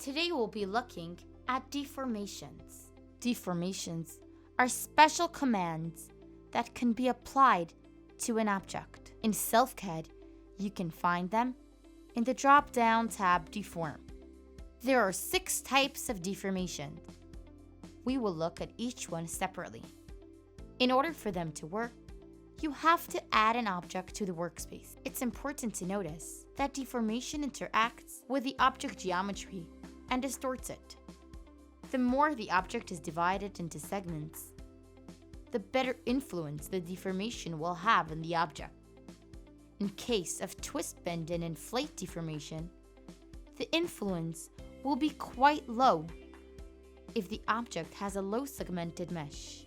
Today we'll be looking at deformations. Deformations are special commands that can be applied to an object. In SelfCAD, you can find them in the drop-down tab Deform. There are 6 types of deformation. We will look at each one separately. In order for them to work, you have to add an object to the workspace. It's important to notice that deformation interacts with the object geometry and distorts it. The more the object is divided into segments, the better influence the deformation will have on the object. In case of twist, bend, and inflate deformation, the influence will be quite low if the object has a low segmented mesh.